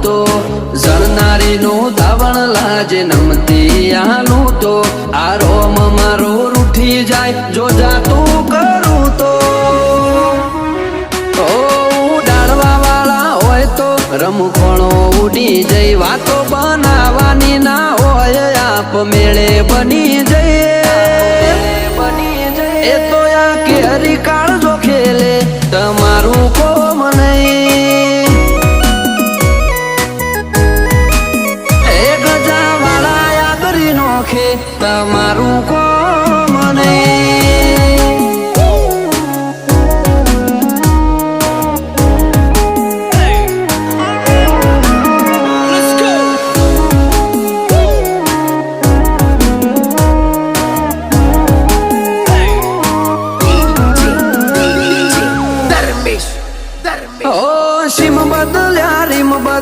તો જણનારી નું ધાવણ લાજે નમતી આલું તો આ રોમ મારો રૂઠી જાય જો જાતું કરું તો ઉડાડવા વાળા હોય તો રમખોણો ઉડી જઈ વાતો બનાવવાની ના હોય આપ મેળે બની જઈએ એ તો આ કેરી